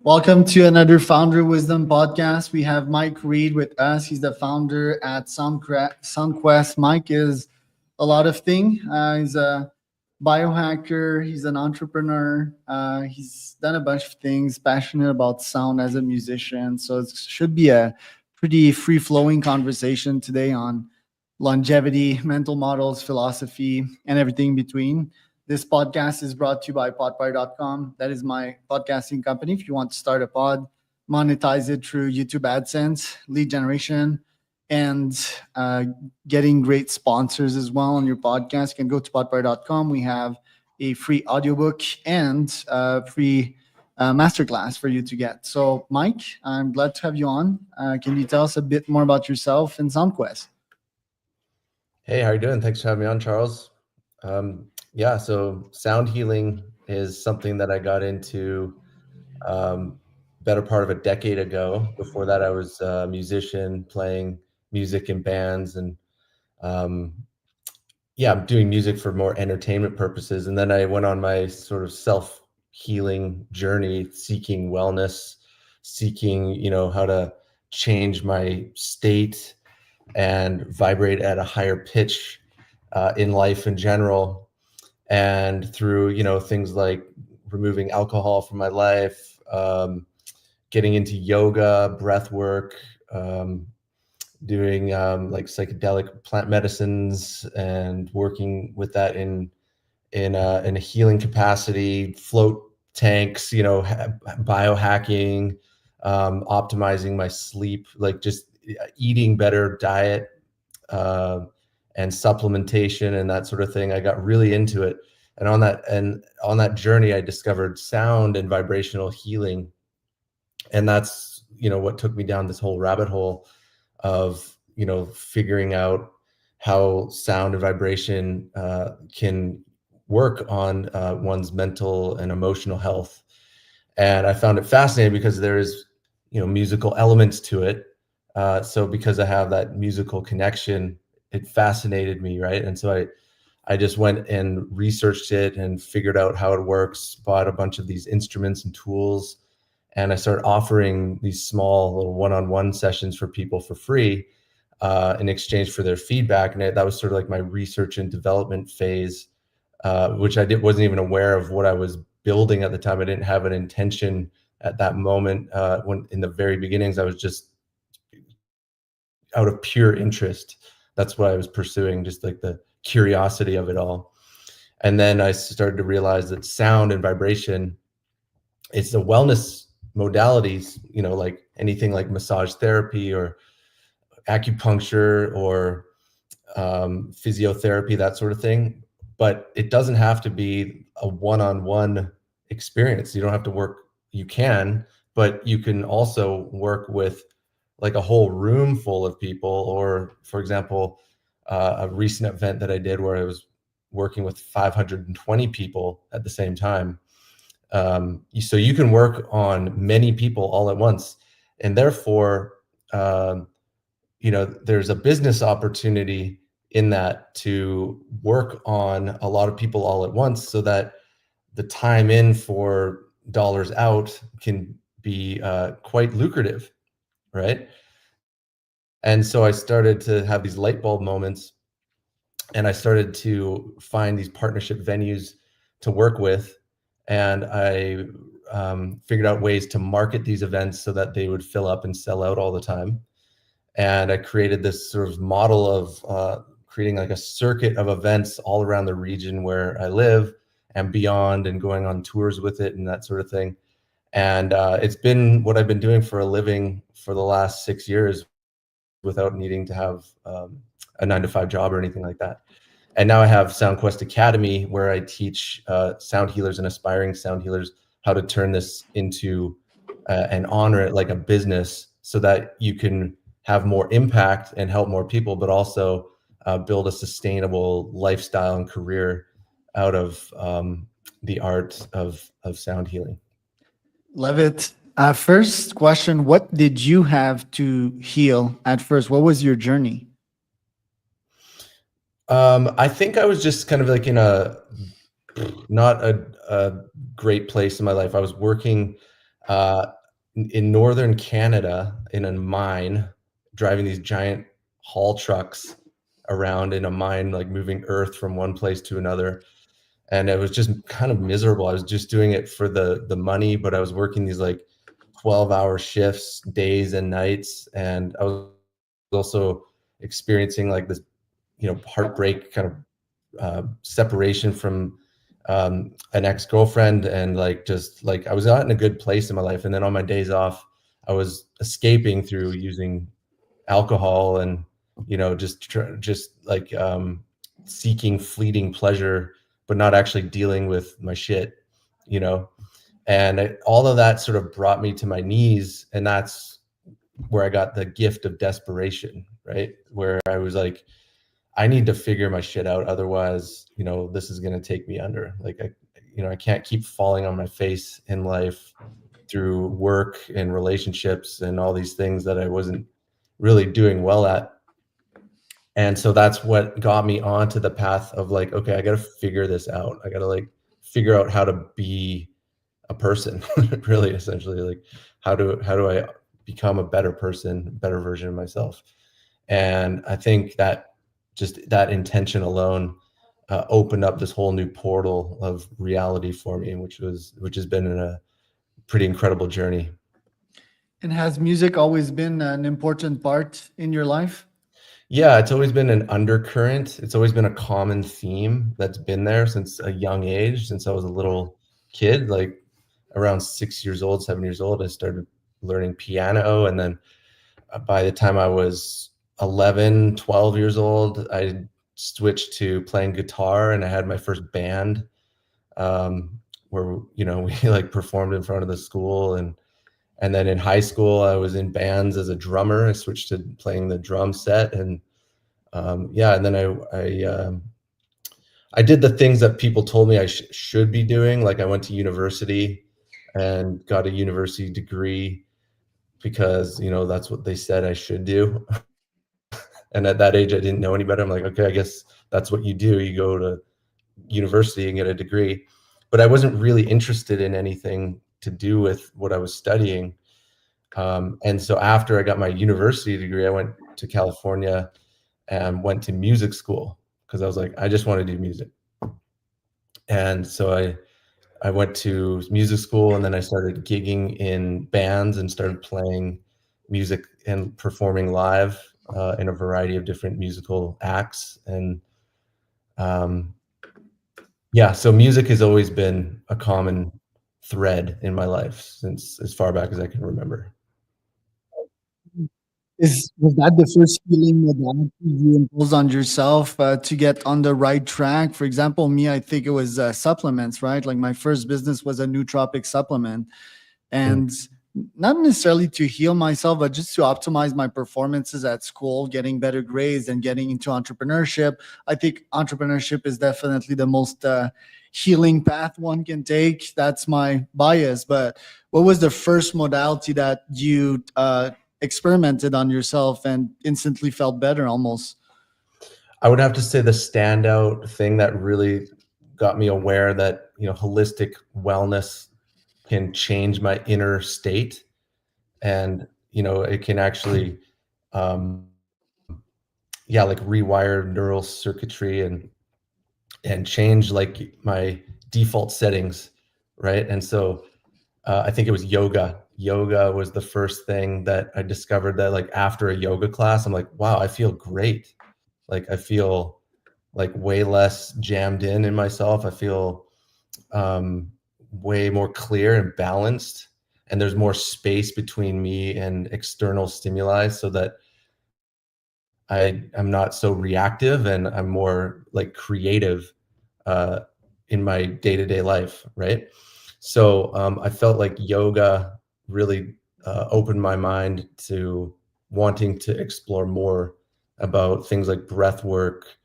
Welcome to another Founder Wisdom podcast. We have Mike Reed with us. He's the founder at SoundQuest. Mike is a lot of things. He's a biohacker. He's an entrepreneur. He's done a bunch of things. Passionate about sound as a musician. So it should be a pretty free flowing conversation today on longevity, mental models, philosophy, and everything in between. This podcast is brought to you by podpire.com. That is my podcasting company. If you want to start a pod, monetize it through YouTube AdSense, lead generation, and getting great sponsors as well on your podcast, you can go to podpire.com. We have a free audiobook and a free masterclass for you to get. So, Mike, I'm glad to have you on. Can you tell us a bit more about yourself and SoundQuest? Hey, how are you doing? Thanks for having me on, Charles. So sound healing is something that I got into better part of a decade ago. Before that, I was a musician playing music in bands and I'm doing music for more entertainment purposes. And then I went on my sort of self-healing journey, seeking wellness, seeking, how to change my state and vibrate at a higher pitch in life in general. And through, things like removing alcohol from my life, getting into yoga, breath work, doing like psychedelic plant medicines and working with that in a healing capacity, float tanks, biohacking, optimizing my sleep, like just eating better diet, and supplementation and that sort of thing. I got really into it. And on that journey, I discovered sound and vibrational healing. And that's, what took me down this whole rabbit hole of, figuring out how sound and vibration can work on one's mental and emotional health. And I found it fascinating because there is, musical elements to it. So because I have that musical connection, it fascinated me, right? And so I just went and researched it and figured out how it works, bought a bunch of these instruments and tools, and I started offering these small little one-on-one sessions for people for free in exchange for their feedback. And that was sort of like my research and development phase, which wasn't even aware of what I was building at the time. I didn't have an intention at that moment. When in the very beginnings, I was just out of pure interest. That's what I was pursuing, just like the curiosity of it all. And then I started to realize that sound and vibration, it's the wellness modalities, like anything like massage therapy or acupuncture or physiotherapy, that sort of thing. But it doesn't have to be a one-on-one experience. You don't have to work, you can, but you can also work with like a whole room full of people, or for example, a recent event that I did where I was working with 520 people at the same time. So you can work on many people all at once, and therefore, there's a business opportunity in that to work on a lot of people all at once, so that the time in for dollars out can be quite lucrative, right? And so I started to have these light bulb moments, and I started to find these partnership venues to work with. And I figured out ways to market these events so that they would fill up and sell out all the time. And I created this sort of model of creating like a circuit of events all around the region where I live and beyond, and going on tours with it and that sort of thing. And it's been what I've been doing for a living for the last 6 years, without needing to have a 9-to-5 job or anything like that. And now I have SoundQuest Academy, where I teach sound healers and aspiring sound healers how to turn this into and honor it like a business, so that you can have more impact and help more people, but also build a sustainable lifestyle and career out of the art of sound healing. Love it. First question, what did you have to heal at first? What was your journey? I think I was just kind of like in not a great place in my life. I was working uh, in northern Canada, in a mine, driving these giant haul trucks around in a mine, like moving earth from one place to another. And it was just kind of miserable. I was just doing it for the money, but I was working these like 12-hour shifts, days and nights, and I was also experiencing like this, heartbreak kind of separation from an ex-girlfriend, and like just like I was not in a good place in my life. And then on my days off, I was escaping through using alcohol and just like seeking fleeting pleasure, but not actually dealing with my shit, you know. And all of that sort of brought me to my knees, and that's where I got the gift of desperation, right? Where I was like, I need to figure my shit out. Otherwise, this is going to take me under. Like, I can't keep falling on my face in life through work and relationships and all these things that I wasn't really doing well at. And so that's what got me onto the path of like, okay, I got to figure this out. I got to like figure out how to be a person, really, essentially. Like, how do I become a better person, better version of myself? And I think that just that intention alone opened up this whole new portal of reality for me, which has been a pretty incredible journey. And has music always been an important part in your life? Yeah, it's always been an undercurrent. It's always been a common theme that's been there since a young age, since I was a little kid, like around 6 years old, 7 years old. I started learning piano. And then by the time I was 11, 12 years old, I switched to playing guitar, and I had my first band where, we like performed in front of the school. And then in high school, I was in bands as a drummer. I switched to playing the drum set, and yeah. And then I did the things that people told me I should be doing. Like, I went to university and got a university degree because that's what they said I should do. And at that age, I didn't know any better. I'm like, okay, I guess that's what you do. You go to university and get a degree. But I wasn't really interested in anything to do with what I was studying. And so after I got my university degree, I went to California and went to music school because I was like, I just want to do music. And so I went to music school, and then I started gigging in bands and started playing music and performing live in a variety of different musical acts. And yeah, so music has always been a common thread in my life since as far back as I can remember. Was that the first healing modality you imposed on yourself to get on the right track? For example, me, I think it was supplements, right? Like my first business was a nootropic supplement, and not necessarily to heal myself, but just to optimize my performances at school, getting better grades and getting into entrepreneurship. I think entrepreneurship is definitely the most healing path one can take. That's my bias. But what was the first modality that you experimented on yourself and instantly felt better almost? I would have to say the standout thing that really got me aware that, holistic wellness can change my inner state. And, it can actually, like rewire neural circuitry and change like my default settings. Right. And so I think it was yoga. Yoga was the first thing that I discovered that like after a yoga class, I'm like, wow, I feel great. Like I feel like way less jammed in myself. I feel way more clear and balanced. And there's more space between me and external stimuli so that I'm not so reactive, and I'm more like creative in my day-to-day life, right? So I felt like yoga really opened my mind to wanting to explore more about things like breath work,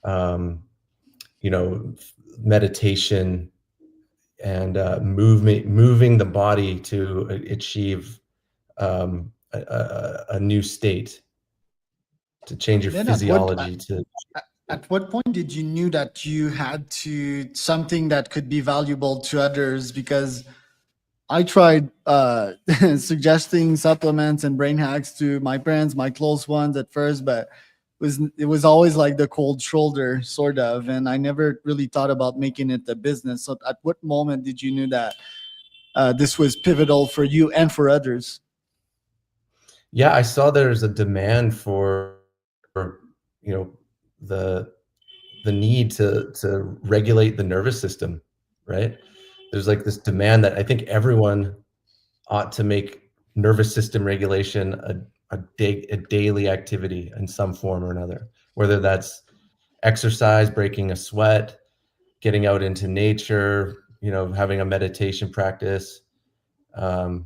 you know, meditation, and moving the body to achieve a new state, to change your Then at what physiology to. at what point did you knew that you had to something that could be valuable to others? Because I tried suggesting supplements and brain hacks to my friends, my close ones at first, but it was always like the cold shoulder sort of, and I never really thought about making it a business. So at what moment did you know that this was pivotal for you and for others? Yeah, I saw there's a demand for, you know, the the need to regulate the nervous system, right? There's like this demand that I think everyone ought to make nervous system regulation a daily activity in some form or another, whether that's exercise, breaking a sweat, getting out into nature, having a meditation practice, um,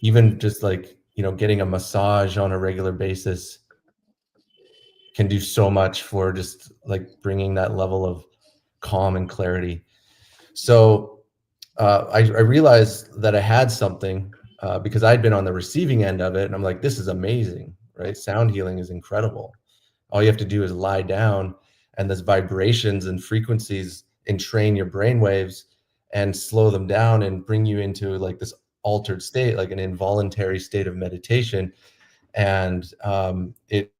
even just like, getting a massage on a regular basis can do so much for just like bringing that level of calm and clarity. So I realized that I had something because I'd been on the receiving end of it, and I'm like, this is amazing, right? Sound healing is incredible. All you have to do is lie down, and there's vibrations and frequencies entrain your brain waves and slow them down and bring you into like this altered state, like an involuntary state of meditation. And it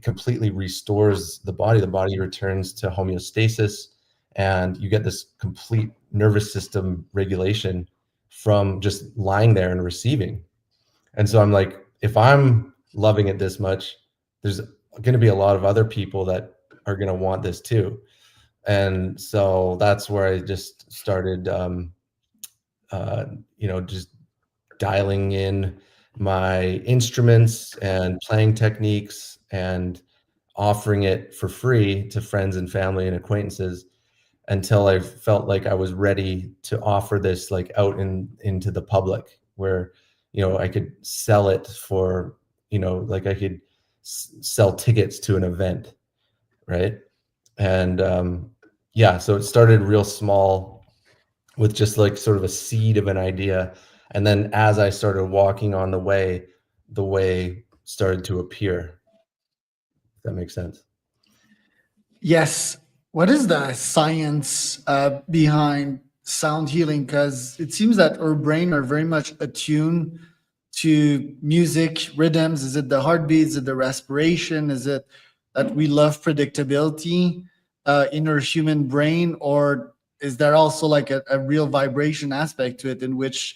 completely restores the body. The body returns to homeostasis, and you get this complete nervous system regulation from just lying there and receiving. And so I'm like, if I'm loving it this much, there's going to be a lot of other people that are going to want this too. And so that's where I just started, just dialing in my instruments and playing techniques and offering it for free to friends and family and acquaintances until I felt like I was ready to offer this like out into the public where, I could sell it for, like I could sell tickets to an event. Right. And yeah, so it started real small with just like sort of a seed of an idea. And then as I started walking on the way started to appear. If that makes sense. Yes. What is the science behind sound healing? Because it seems that our brain are very much attuned to music rhythms. Is it the heartbeat? Is it the respiration? Is it that we love predictability in our human brain? Or is there also like a real vibration aspect to it in which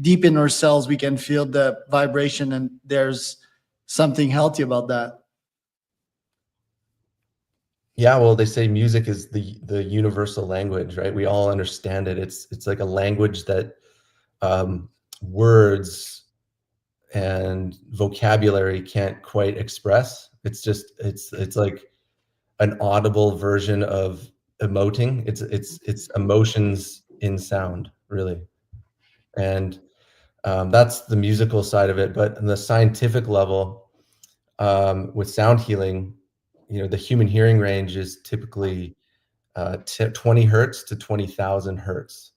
deep in ourselves we can feel the vibration and there's something healthy about that? Yeah, well, they say music is the universal language, right? We all understand it. It's like a language that words and vocabulary can't quite express. It's like an audible version of emoting. It's emotions in sound, really. And that's the musical side of it. But on the scientific level, with sound healing, the human hearing range is typically 20 hertz to 20,000 hertz.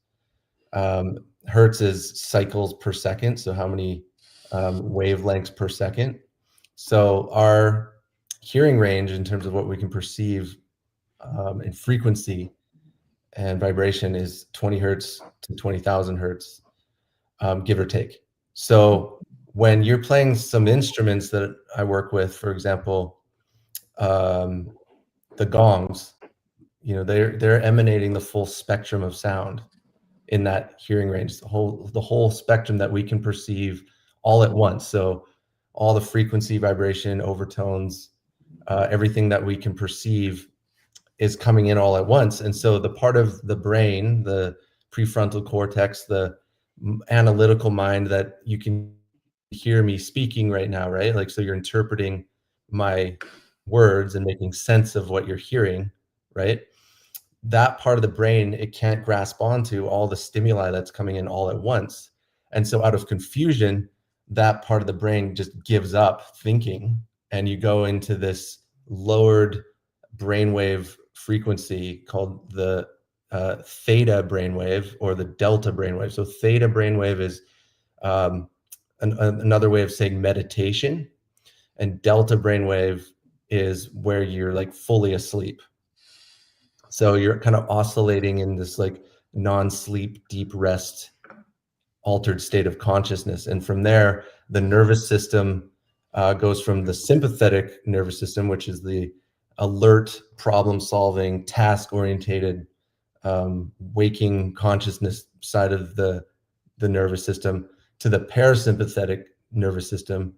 Hertz is cycles per second, so how many wavelengths per second. So our hearing range in terms of what we can perceive in frequency and vibration is 20 hertz to 20,000 hertz, give or take. So when you're playing some instruments that I work with, for example, the gongs, they're emanating the full spectrum of sound in that hearing range, the whole spectrum that we can perceive all at once. So all the frequency, vibration, overtones, everything that we can perceive is coming in all at once. And so the part of the brain, the prefrontal cortex, the analytical mind that you can hear me speaking right now, right? Like, so you're interpreting my words and making sense of what you're hearing, right? That part of the brain, it can't grasp onto all the stimuli that's coming in all at once. And so out of confusion, that part of the brain just gives up thinking, and you go into this lowered brainwave frequency called the theta brainwave or the delta brainwave. So theta brainwave is another way of saying meditation, and delta brainwave is where you're like fully asleep. So you're kind of oscillating in this like non-sleep deep rest altered state of consciousness. And from there, the nervous system goes from the sympathetic nervous system, which is the alert, problem-solving, task-orientated, waking consciousness side of the nervous system, to the parasympathetic nervous system,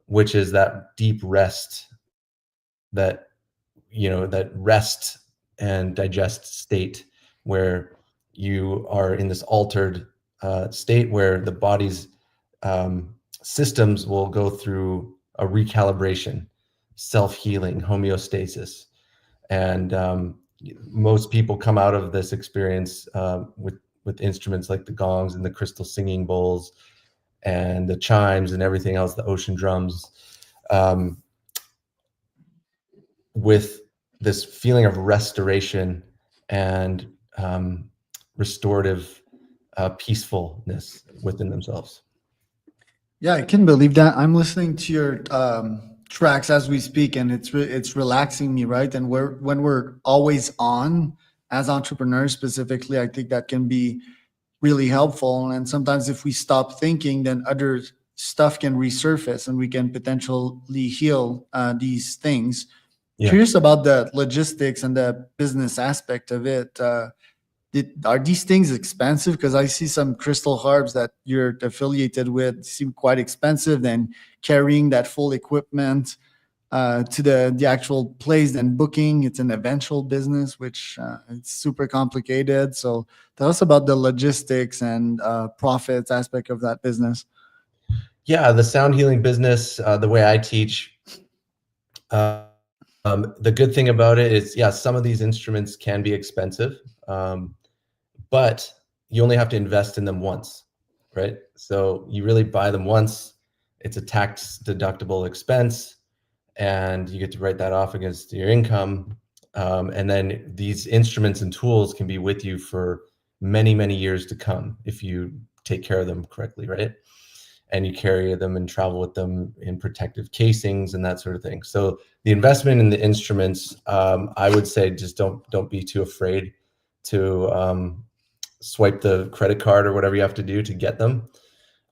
which is that deep rest, that that rest and digest state, where you are in this altered state where the body's systems will go through a recalibration, self-healing, homeostasis. And most people come out of this experience with instruments like the gongs and the crystal singing bowls and the chimes and everything else, the ocean drums, with this feeling of restoration and restorative peacefulness within themselves. Yeah, I can believe that. I'm listening to your tracks as we speak, and it's relaxing me, right? And when we're always on as entrepreneurs specifically, I think that can be really helpful. And sometimes if we stop thinking, then other stuff can resurface and we can potentially heal these things. Yeah. Curious about the logistics and the business aspect of it. Are these things expensive? Because I see some crystal harps that you're affiliated with seem quite expensive. Then carrying that full equipment to the actual place, then booking. It's an eventual business, which it's super complicated. So tell us about the logistics and profits aspect of that business. Yeah, the sound healing business, the way I teach, the good thing about it is, yeah, some of these instruments can be expensive. But you only have to invest in them once, right? So you really buy them once. It's a tax deductible expense, and you get to write that off against your income. And then these instruments and tools can be with you for many, many years to come if you take care of them correctly, right? And you carry them and travel with them in protective casings and that sort of thing. So the investment in the instruments, I would say, just don't be too afraid to swipe the credit card or whatever you have to do to get them.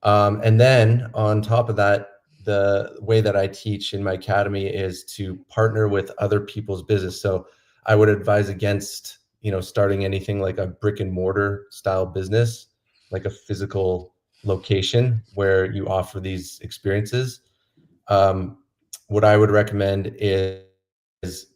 And then on top of that, the way that I teach in my academy is to partner with other people's business. So I would advise against, starting anything like a brick and mortar style business, like a physical location where you offer these experiences. What I would recommend is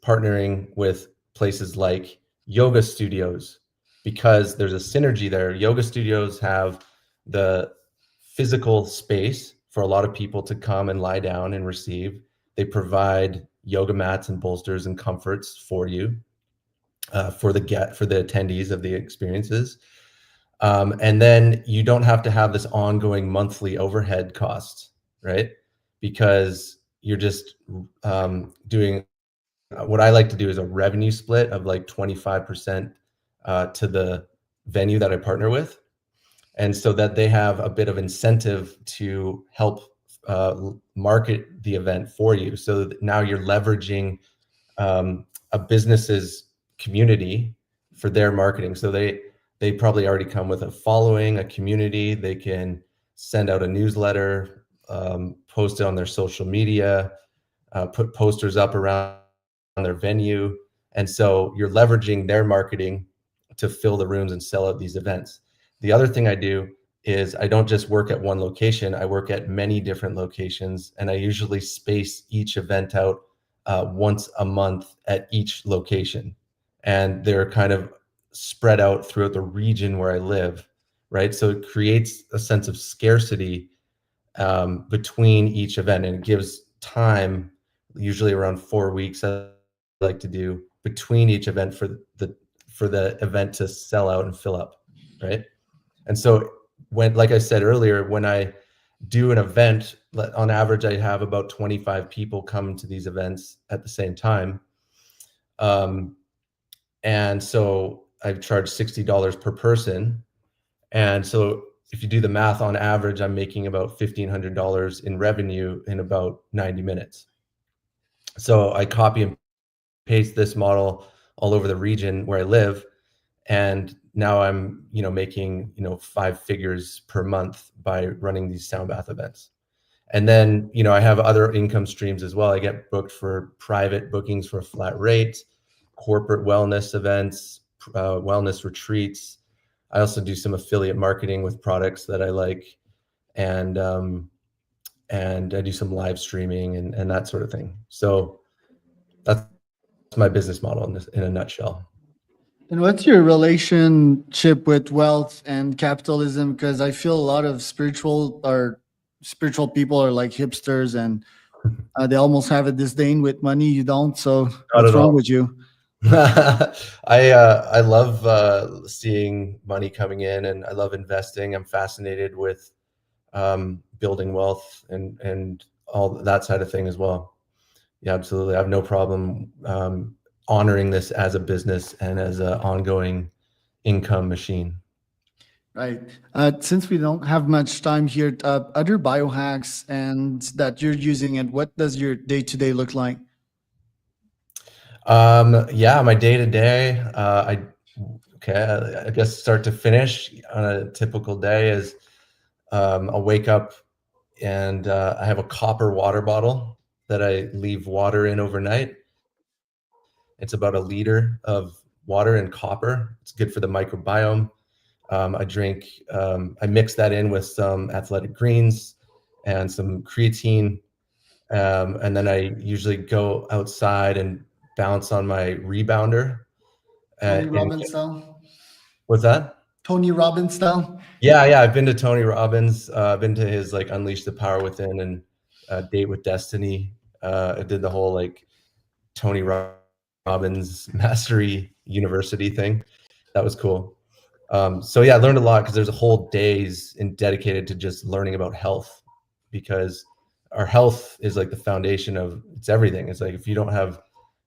partnering with places like yoga studios, because there's a synergy there. Yoga studios have the physical space for a lot of people to come and lie down and receive. They provide yoga mats and bolsters and comforts for you, for the attendees of the experiences. And then you don't have to have this ongoing monthly overhead cost, right? Because you're just doing, what I like to do is a revenue split of like 25% to the venue that I partner with. And so that they have a bit of incentive to help market the event for you. So that now you're leveraging a business's community for their marketing. So they probably already come with a following, a community. They can send out a newsletter, post it on their social media, put posters up around their venue. And so you're leveraging their marketing to fill the rooms and sell out these events. The other thing I do is I don't just work at one location. I work at many different locations, and I usually space each event out once a month at each location. And they're kind of spread out throughout the region where I live, right? So it creates a sense of scarcity between each event, and it gives time, usually around 4 weeks, I like to do between each event for the event to sell out and fill up, right? And so when, like I said earlier, when I do an event, on average, I have about 25 people come to these events at the same time. And so I charge $60 per person. And so if you do the math, on average, I'm making about $1,500 in revenue in about 90 minutes. So I copy and paste this model all over the region where I live. And now I'm, making, 5 figures per month by running these sound bath events. And then, I have other income streams as well. I get booked for private bookings for a flat rate, corporate wellness events, wellness retreats. I also do some affiliate marketing with products that I like, and I do some live streaming and that sort of thing. So that's my business model in a nutshell. And what's your relationship with wealth and capitalism? Because I feel a lot of spiritual people are like hipsters, and they almost have a disdain with money. You don't. So what's wrong with you? I love seeing money coming in, and I love investing. I'm fascinated with building wealth and all that side of thing as well. Yeah, absolutely. I have no problem honoring this as a business and as an ongoing income machine. Right. Since we don't have much time here, other biohacks and that you're using, and what does your day-to-day look like? Yeah, my day-to-day, I guess start to finish on a typical day is I'll wake up and I have a copper water bottle that I leave water in overnight. It's about 1 liter of water and copper. It's good for the microbiome. I mix that in with some athletic greens and some creatine. And then I usually go outside and bounce on my rebounder. Tony Robbins style? What's that? Tony Robbins style? Yeah. I've been to Tony Robbins. I've been to his like Unleash the Power Within and Date with Destiny. I did the whole like Tony Robbins Mastery University thing. That was cool. So yeah, I learned a lot because there's a whole days dedicated to just learning about health, because our health is like the foundation of it's everything. It's like if you don't have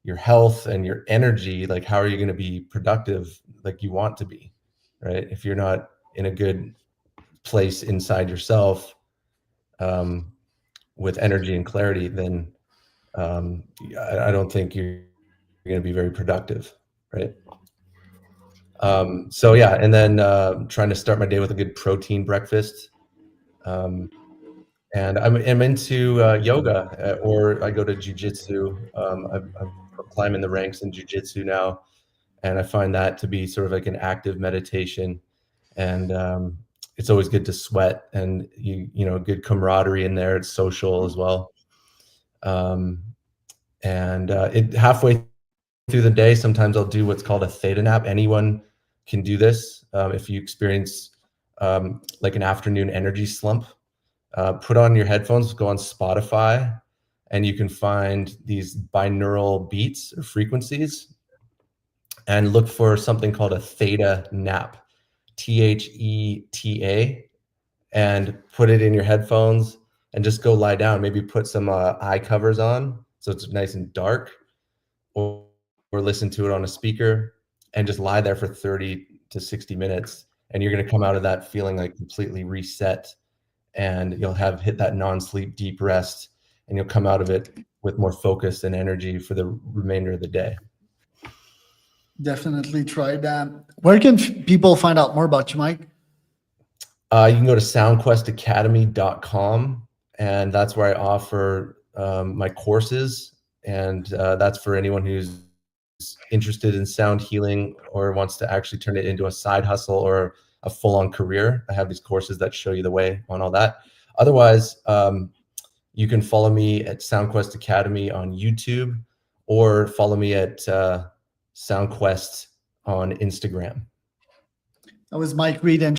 your health and your energy, like how are you going to be productive like you want to be, right? If you're not in a good place inside yourself with energy and clarity, then I don't think you're going to be very productive, right? So yeah, and then trying to start my day with a good protein breakfast. And I'm into yoga, or I go to jujitsu. I'm climbing the ranks in jujitsu now, and I find that to be sort of like an active meditation. And it's always good to sweat, and good camaraderie in there. It's social as well. And it halfway through the day, sometimes I'll do what's called a theta nap. Anyone can do this. If you experience like an afternoon energy slump, put on your headphones, go on Spotify, and you can find these binaural beats or frequencies and look for something called a theta nap, THETA, and put it in your headphones and just go lie down. Maybe put some eye covers on so it's nice and dark, or listen to it on a speaker and just lie there for 30 to 60 minutes. And you're going to come out of that feeling like completely reset, and you'll have hit that non-sleep deep rest, and you'll come out of it with more focus and energy for the remainder of the day. Definitely try that. Where can people find out more about you, Mike? You can go to soundquestacademy.com, and that's where I offer my courses. And that's for anyone who's interested in sound healing or wants to actually turn it into a side hustle or a full-on career. I have these courses that show you the way on all that. Otherwise, you can follow me at SoundQuest Academy on YouTube, or follow me at SoundQuest on Instagram. That was Mike Reed. And